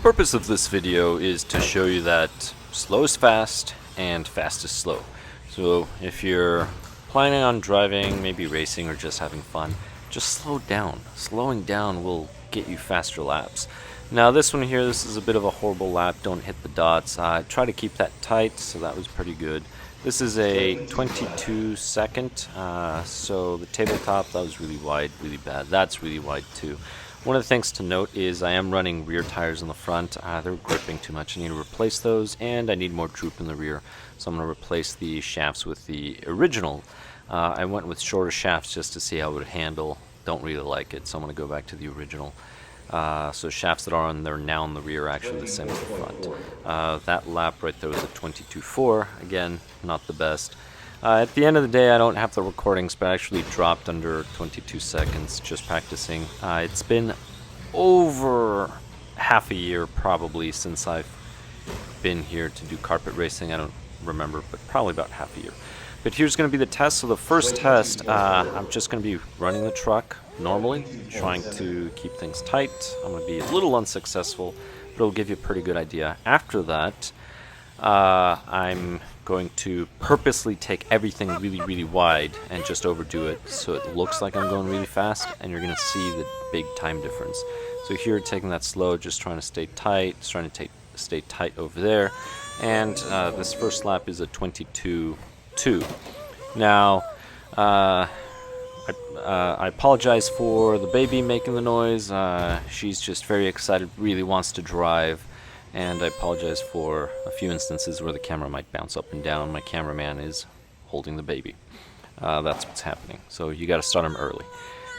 purpose of this video is to show you that slow is fast and fast is slow. So if you're planning on driving, maybe racing or just having fun, just slow down. Slowing down will get you faster laps. Now this one here, this is a bit of a horrible lap. Don't hit the dots. Try to keep that tight, so that was pretty good. This is a 22 second, so the tabletop, that was really wide, really bad. That's really wide too. One of the things to note is I am running rear tires in the front. They're gripping too much. I need to replace those, and I need more droop in the rear. So I'm going to replace the shafts with the original. I went with shorter shafts just to see how it would handle. Don't really like it, so I'm going to go back to the original. So shafts that are on there now in the rear are actually the same as the front. That lap right there was a 22.4. Again, not the best. At the end of the day, I don't have the recordings, but I actually dropped under 22 seconds just practicing. It's been over half a year probably since I've been here to do carpet racing. I don't remember, but probably about half a year. But here's going to be the test. So the first test, I'm just going to be running the truck normally, trying to keep things tight. I'm going to be a little unsuccessful, but it'll give you a pretty good idea. After that, I'm going to purposely take everything really, really wide and just overdo it so it looks like I'm going really fast, and you're going to see the big time difference. So here, taking that slow, just trying to stay tight, stay tight over there. And this first lap is a 22.2. Now, I apologize for the baby making the noise. She's just very excited, really wants to drive. And I apologize for a few instances where the camera might bounce up and down. My cameraman is holding the baby. That's what's happening. So you got to start him early.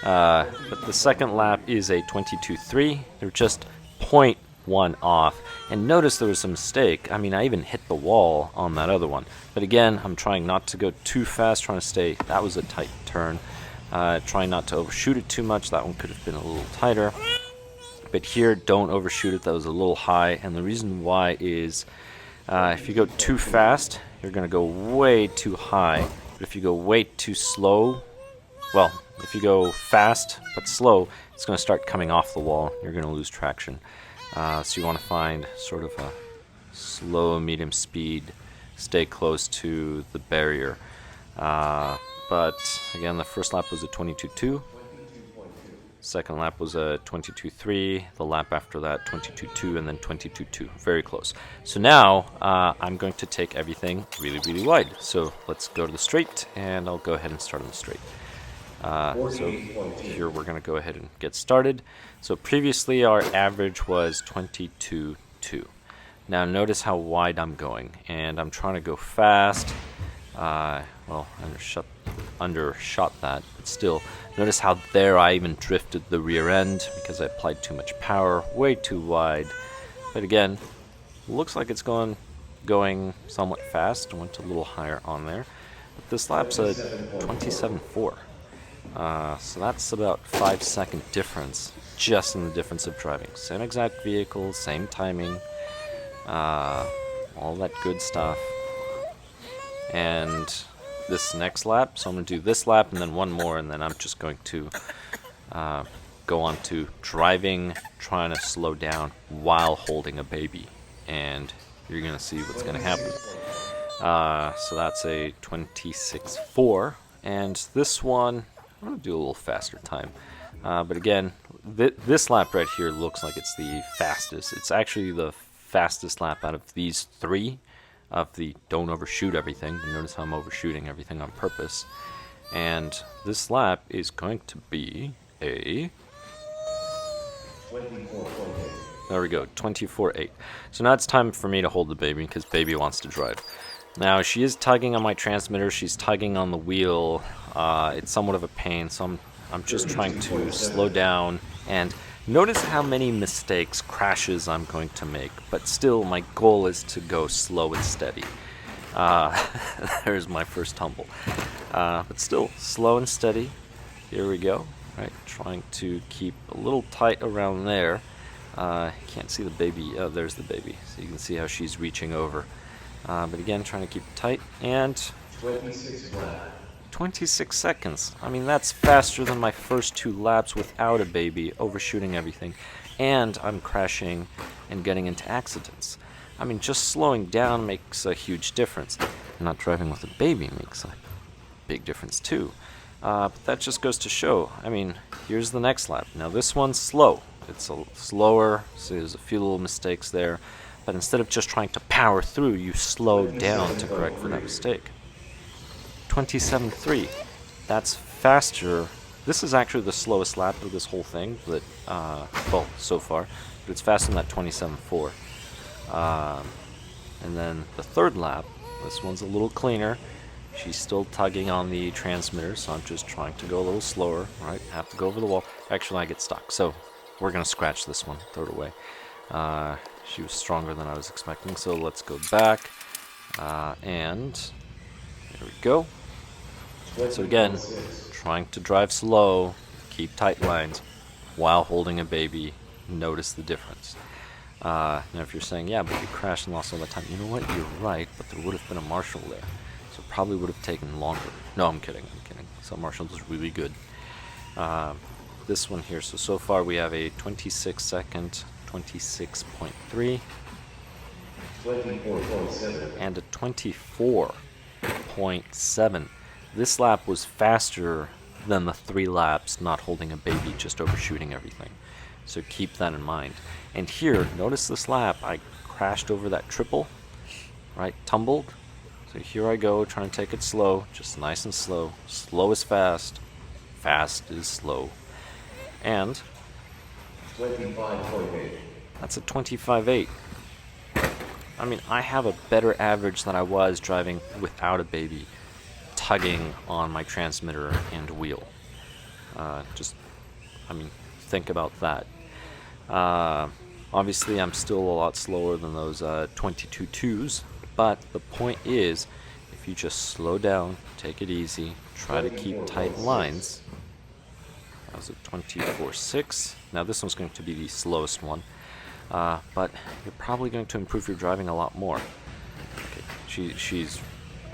But the second lap is a 22.3. They're just 0.1 off. And notice there was a mistake. I mean, I even hit the wall on that other one. But again, I'm trying not to go too fast, trying to stay. That was a tight turn. Trying not to overshoot it too much. That one could have been a little tighter. But here, don't overshoot it. That was a little high, and the reason why is if you go too fast, you're going to go way too high. But if you go way too slow, well, if you go fast but slow, it's going to start coming off the wall. You're going to lose traction. So you want to find sort of a slow, medium speed, stay close to the barrier. But again, the first lap was a 22.2. Second lap was a 22.3, the lap after that 22.2, and then 22.2. Very close. So now I'm going to take everything really, really wide. So let's go to the straight, and I'll go ahead and start on the straight. So here we're going to go ahead and get started. So previously our average was 22.2. Now notice how wide I'm going, and I'm trying to go fast. Well, undershot that, but still, notice how there I even drifted the rear end because I applied too much power, way too wide. But again, looks like it's going somewhat fast. I went a little higher on there. But this lap's a 27.4. So that's about 5-second difference just in the difference of driving. Same exact vehicle, same timing, all that good stuff. And this next lap, so I'm going to do this lap and then one more, and then I'm just going to go on to driving, trying to slow down while holding a baby, and you're going to see what's going to happen. So that's a 26.4, and this one, I'm going to do a little faster time. But again, this lap right here looks like it's the fastest. It's actually the fastest lap out of these three. Of the don't overshoot everything. Notice how I'm overshooting everything on purpose. And this lap is going to be a... There we go, 24.8. So now it's time for me to hold the baby because baby wants to drive. Now she is tugging on my transmitter. She's tugging on the wheel. It's somewhat of a pain, so I'm just trying to slow down. And notice how many mistakes, crashes I'm going to make, but still my goal is to go slow and steady. There's my first tumble. But still, slow and steady. Here we go. Right, trying to keep a little tight around there. Can't see the baby. Oh, there's the baby. So you can see how she's reaching over. But again, trying to keep it tight. And 26 seconds. I mean, that's faster than my first 2 laps without a baby, overshooting everything. And I'm crashing and getting into accidents. I mean, just slowing down makes a huge difference. Not driving with a baby makes a big difference too. But that just goes to show. I mean, here's the next lap. Now this one's slow. It's slower, so there's a few little mistakes there. But instead of just trying to power through, you slow down to correct for that mistake. 27.3. That's faster. This is actually the slowest lap of this whole thing, but well, so far. But it's faster than that 27.4. And then the third lap, this one's a little cleaner. She's still tugging on the transmitter, so I'm just trying to go a little slower. Right, have to go over the wall. Actually, I get stuck, so we're gonna scratch this one, throw it away. She was stronger than I was expecting, so let's go back. And there we go. So again, trying to drive slow, keep tight lines, while holding a baby. Notice the difference. Now if you're saying, yeah, but you crashed and lost all the time, you know what, you're right, but there would have been a marshal there. So it probably would have taken longer. No, I'm kidding. So marshal was really good. This one here, so far we have a 26 second, 26.3, and a 24.7. This lap was faster than the 3 laps not holding a baby, just overshooting everything. So keep that in mind. And here, notice this lap, I crashed over that triple, right, tumbled. So here I go, trying to take it slow, just nice and slow. Slow is fast, fast is slow. And 25.8. that's a 25.8. I mean, I have a better average than I was driving without a baby, tugging on my transmitter and wheel. Think about that. Obviously, I'm still a lot slower than those 22.2s, but the point is, if you just slow down, take it easy, try to keep tight lines. That was a 24.6. Now this one's going to be the slowest one, but you're probably going to improve your driving a lot more. Okay, she's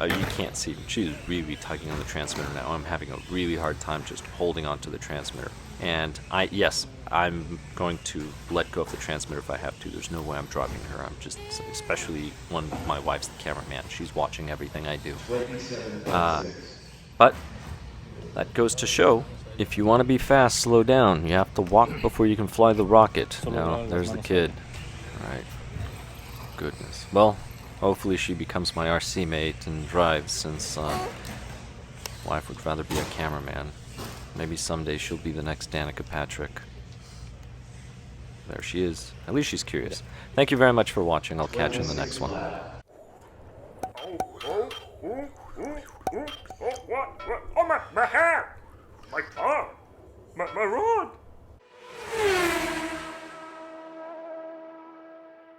you can't see, she's really tugging on the transmitter now. I'm having a really hard time just holding on to the transmitter. And I'm going to let go of the transmitter if I have to. There's no way I'm dropping her. I'm just, especially when my wife's the cameraman. She's watching everything I do. But that goes to show, if you want to be fast, slow down. You have to walk before you can fly the rocket. Now, there's the kid. Alright. Goodness. Well, hopefully she becomes my RC mate and drives, since wife would rather be a cameraman. Maybe someday she'll be the next Danica Patrick. There she is. At least she's curious. Thank you very much for watching. I'll catch you in the next one. Oh, my hair! My car! My rod!